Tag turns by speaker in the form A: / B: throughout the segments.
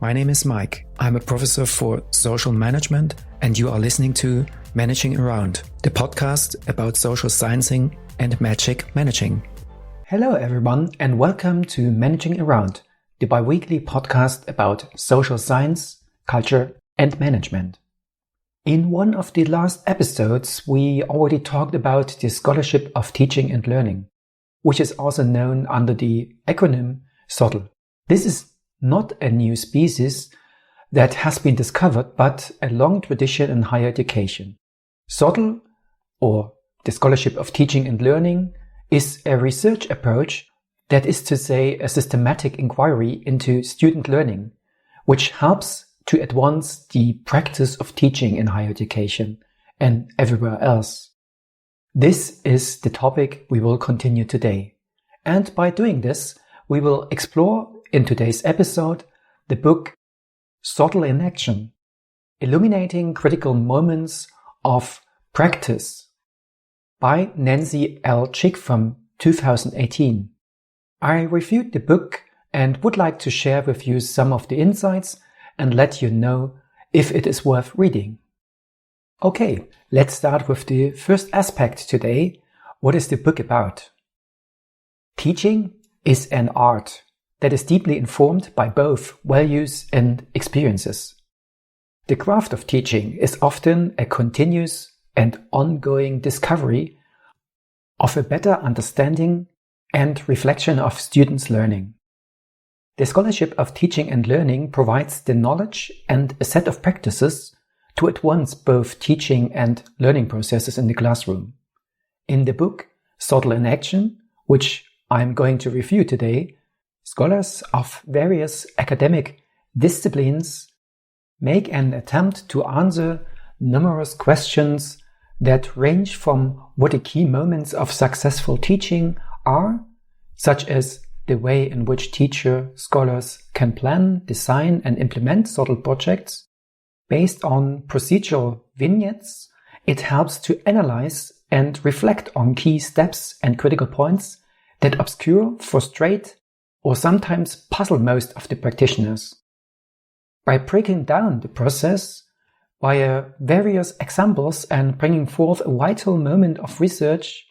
A: My name is Mike. I'm a professor for social management, and you are listening to Managing Around, the podcast about social sciencing and magic managing.
B: Hello everyone, and welcome to Managing Around, the bi-weekly podcast about social science, culture and management. In one of the last episodes, we already talked about the scholarship of teaching and learning, which is also known under the acronym SoTL. This is not a new species that has been discovered, but a long tradition in higher education. SoTL, or the Scholarship of Teaching and Learning, is a research approach, that is to say a systematic inquiry into student learning, which helps to advance the practice of teaching in higher education and everywhere else. This is the topic we will continue today. And by doing this, we will explore in today's episode the book SoTL in Action, Illuminating Critical Moments of Practice by Nancy L. Chick from 2018. I reviewed the book and would like to share with you some of the insights and let you know if it is worth reading. Okay, let's start with the first aspect today. What is the book about? Teaching is an art that is deeply informed by both values and experiences. The craft of teaching is often a continuous and ongoing discovery of a better understanding and reflection of students' learning. The Scholarship of Teaching and Learning provides the knowledge and a set of practices to advance both teaching and learning processes in the classroom. In the book SoTL in Action, which I'm going to review today, scholars of various academic disciplines make an attempt to answer numerous questions that range from what the key moments of successful teaching are, such as the way in which scholars can plan, design and implement SoTL projects. Based on procedural vignettes, it helps to analyze and reflect on key steps and critical points that obscure, frustrate, or sometimes puzzle most of the practitioners. By breaking down the process via various examples and bringing forth a vital moment of research,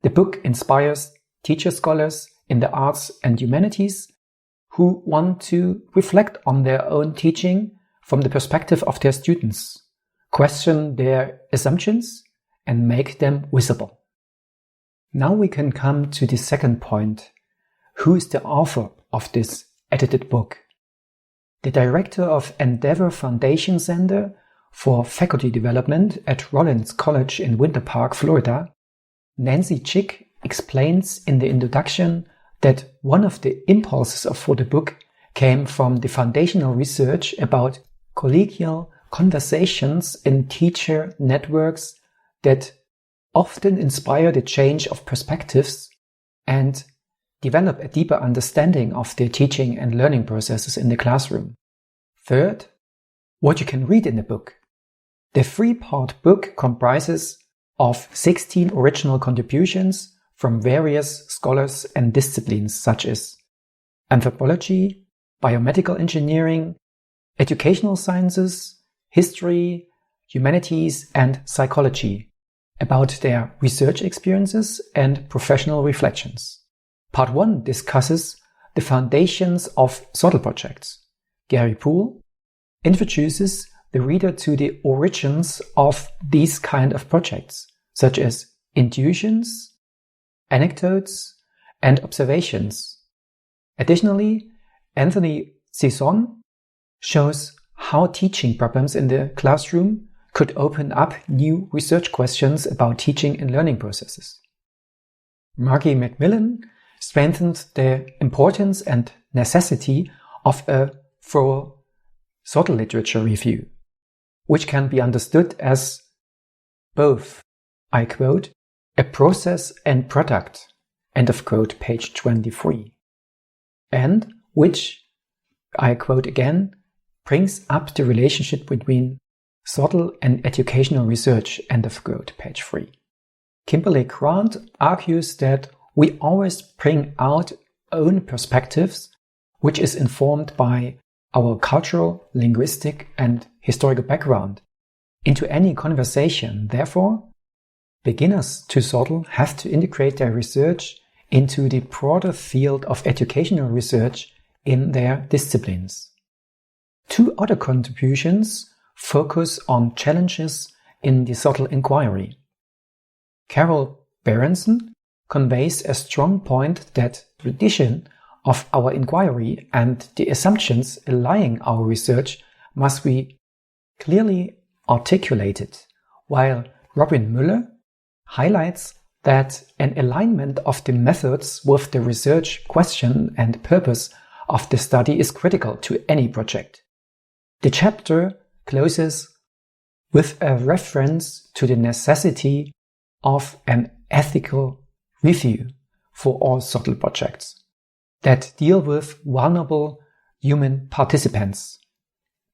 B: the book inspires teacher scholars in the arts and humanities who want to reflect on their own teaching from the perspective of their students, question their assumptions, and make them visible. Now we can come to the second point. Who is the author of this edited book? The director of Endeavor Foundation Center for Faculty Development at Rollins College in Winter Park, Florida, Nancy Chick explains in the introduction that one of the impulses for the book came from the foundational research about collegial conversations in teacher networks that often inspire the change of perspectives and develop a deeper understanding of the teaching and learning processes in the classroom. Third, what you can read in the book. The three-part book comprises of 16 original contributions from various scholars and disciplines such as anthropology, biomedical engineering, educational sciences, history, humanities, and psychology about their research experiences and professional reflections. Part 1 discusses the foundations of SoTL projects. Gary Poole introduces the reader to the origins of these kind of projects, such as intuitions, anecdotes, and observations. Additionally, Anthony Cizon shows how teaching problems in the classroom could open up new research questions about teaching and learning processes. Margie McMillan strengthened the importance and necessity of a thorough SoTL literature review, which can be understood as both, I quote, a process and product, end of quote, page 23, and which, I quote again, brings up the relationship between SoTL and educational research, end of quote, page 3. Kimberly Grant argues that we always bring out own perspectives, which is informed by our cultural, linguistic, and historical background into any conversation. Therefore, beginners to SoTL have to integrate their research into the broader field of educational research in their disciplines. Two other contributions focus on challenges in the SoTL inquiry. Carol Berenson conveys a strong point that the tradition of our inquiry and the assumptions underlying our research must be clearly articulated, while Robin Müller highlights that an alignment of the methods with the research question and purpose of the study is critical to any project. The chapter closes with a reference to the necessity of an ethical review for all SoTL projects that deal with vulnerable human participants.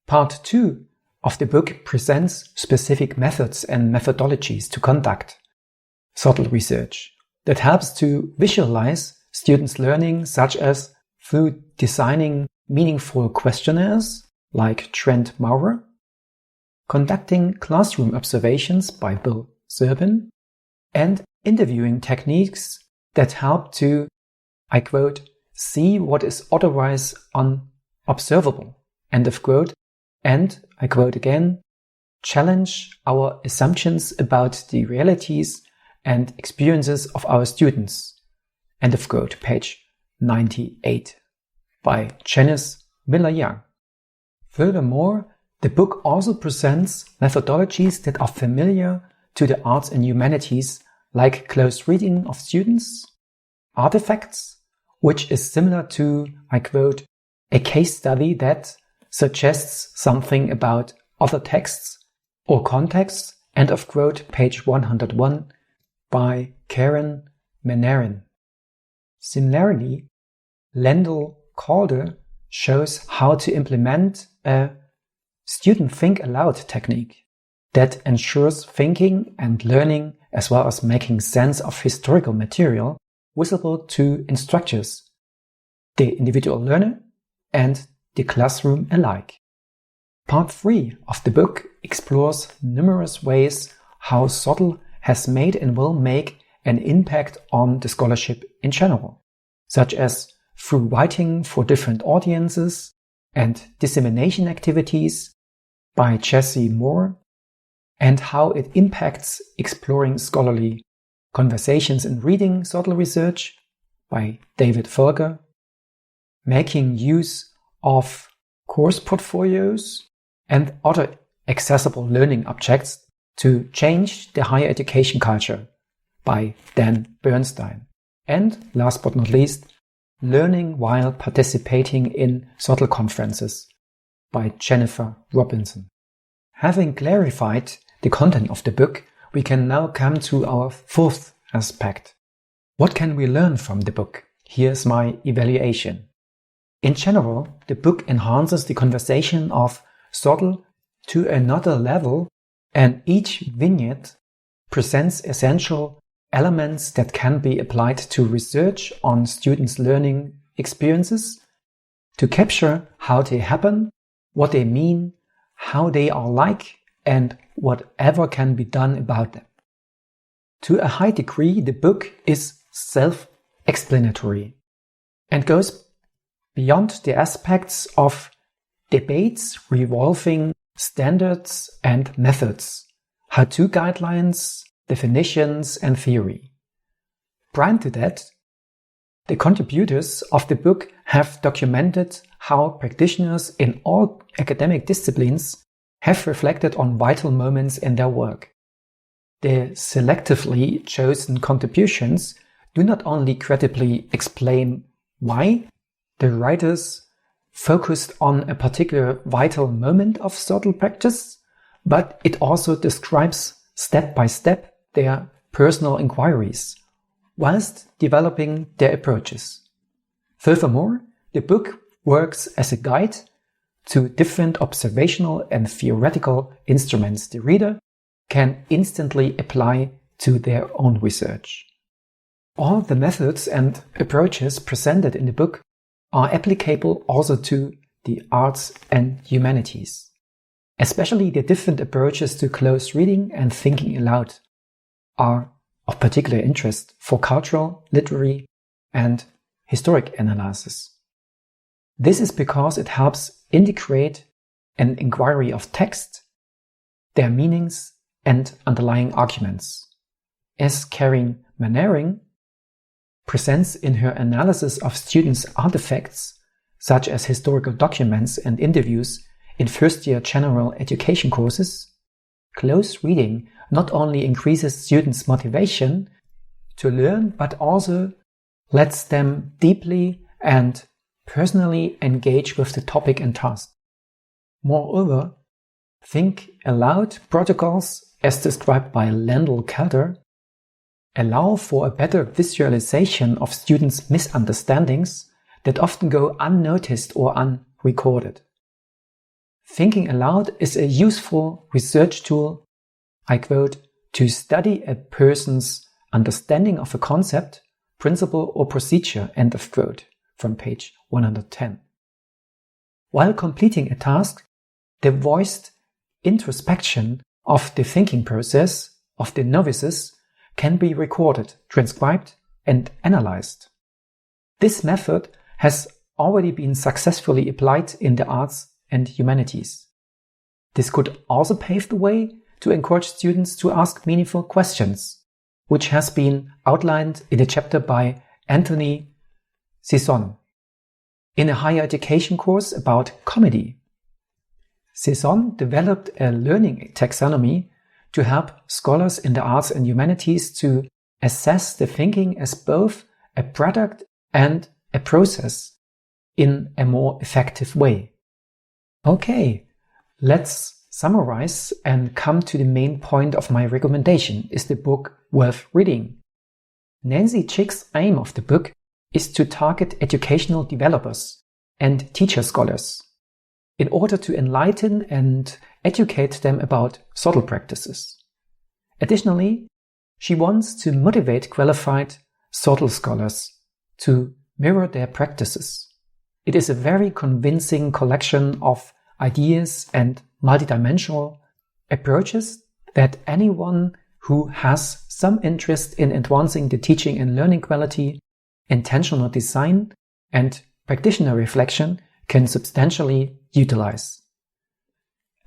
B: Part 2 of the book presents specific methods and methodologies to conduct SoTL research that helps to visualize students' learning, such as through designing meaningful questionnaires like Trent Maurer, conducting classroom observations by Bill Zerbin, and interviewing techniques that help to, I quote, see what is otherwise unobservable, end of quote, and, I quote again, challenge our assumptions about the realities and experiences of our students, end of quote, page 98, by Janice Miller-Young. Furthermore, the book also presents methodologies that are familiar to the arts and humanities, like close reading of students, artifacts, which is similar to, I quote, a case study that suggests something about other texts or contexts, end of quote, page 101, by Karen Menarin. Similarly, Lendl Calder shows how to implement a student think aloud technique that ensures thinking and learning, as well as making sense of historical material, visible to instructors, the individual learner, and the classroom alike. Part 3 of the book explores numerous ways how SoTL has made and will make an impact on the scholarship in general, such as through writing for different audiences and dissemination activities by Jesse Moore, and how it impacts exploring scholarly conversations in reading SoTL research by David Folger, making use of course portfolios and other accessible learning objects to change the higher education culture by Dan Bernstein, and last but not least, learning while participating in SoTL conferences by Jennifer Robinson. Having clarified the content of the book, we can now come to our fourth aspect. What can we learn from the book? Here's my evaluation. In general, the book enhances the conversation of SoTL to another level, and each vignette presents essential elements that can be applied to research on students' learning experiences to capture how they happen, what they mean, how they are like, and whatever can be done about them. To a high degree, the book is self-explanatory and goes beyond the aspects of debates revolving standards and methods, how-to guidelines, definitions, and theory. Prior to that, the contributors of the book have documented how practitioners in all academic disciplines have reflected on vital moments in their work. The selectively chosen contributions do not only credibly explain why the writers focused on a particular vital moment of SoTL practice, but it also describes step by step their personal inquiries, whilst developing their approaches. Furthermore, the book works as a guide to different observational and theoretical instruments the reader can instantly apply to their own research. All the methods and approaches presented in the book are applicable also to the arts and humanities. Especially the different approaches to close reading and thinking aloud are of particular interest for cultural, literary, and historic analysis. This is because it helps integrate an inquiry of text, their meanings, and underlying arguments. As Karin Mannering presents in her analysis of students' artifacts, such as historical documents and interviews in first-year general education courses, close reading not only increases students' motivation to learn, but also lets them deeply and personally engage with the topic and task. Moreover, think aloud protocols, as described by Landell Calder, allow for a better visualization of students' misunderstandings that often go unnoticed or unrecorded. Thinking aloud is a useful research tool, I quote, to study a person's understanding of a concept, principle, or procedure, end of quote, from page 110. While completing a task, the voiced introspection of the thinking process of the novices can be recorded, transcribed, and analyzed. This method has already been successfully applied in the arts and humanities. This could also pave the way to encourage students to ask meaningful questions, which has been outlined in a chapter by Anthony Sison in a higher education course about comedy. Sison developed a learning taxonomy to help scholars in the arts and humanities to assess the thinking as both a product and a process in a more effective way. Okay, let's summarize and come to the main point of my recommendation. Is the book worth reading? Nancy Chick's aim of the book is to target educational developers and teacher scholars in order to enlighten and educate them about SoTL practices. Additionally, she wants to motivate qualified SoTL scholars to mirror their practices. It is a very convincing collection of ideas and multidimensional approaches that anyone who has some interest in advancing the teaching and learning quality, intentional design, and practitioner reflection can substantially utilize.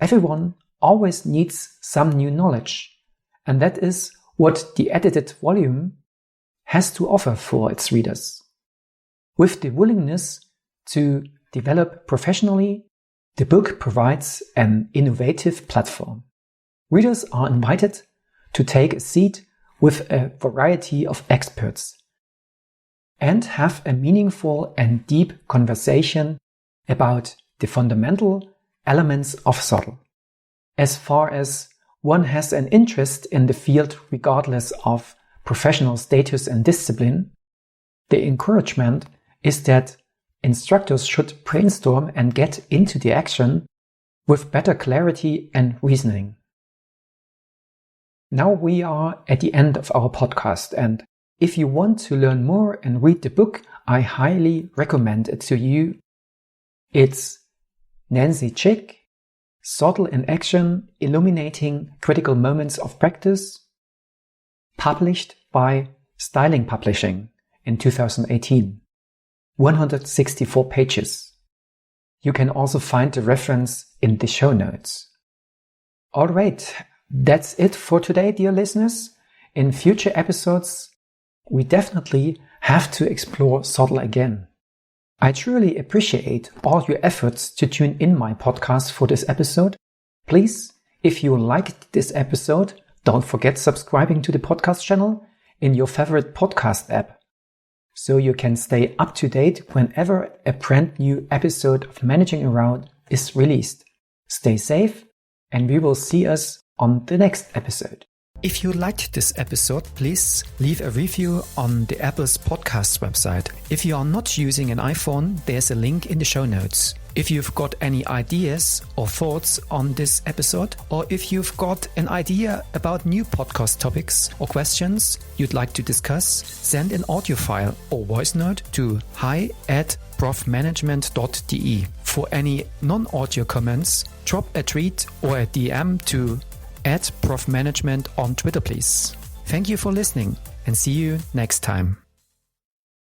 B: Everyone always needs some new knowledge, and that is what the edited volume has to offer for its readers. With the willingness to develop professionally, the book provides an innovative platform. Readers are invited to take a seat with a variety of experts and have a meaningful and deep conversation about the fundamental elements of SoTL. As far as one has an interest in the field regardless of professional status and discipline, the encouragement is that instructors should brainstorm and get into the action with better clarity and reasoning. Now we are at the end of our podcast, and if you want to learn more and read the book, I highly recommend it to you. It's Nancy Chick, SoTL in Action, Illuminating Critical Moments of Practice, published by Styling Publishing in 2018. 164 pages. You can also find the reference in the show notes. Alright, that's it for today, dear listeners. In future episodes, we definitely have to explore SoTL again. I truly appreciate all your efforts to tune in my podcast for this episode. Please, if you liked this episode, don't forget subscribing to the podcast channel in your favorite podcast app, so you can stay up to date whenever a brand new episode of Managing Around is released. Stay safe, and we will see us on the next episode.
A: If you liked this episode, please leave a review on the Apple's podcast website. If you are not using an iPhone, there's a link in the show notes. If you've got any ideas or thoughts on this episode, or if you've got an idea about new podcast topics or questions you'd like to discuss, send an audio file or voice note to hi@profmanagement.de. For any non-audio comments, drop a tweet or a DM to @profmanagement on Twitter, please. Thank you for listening and see you next time.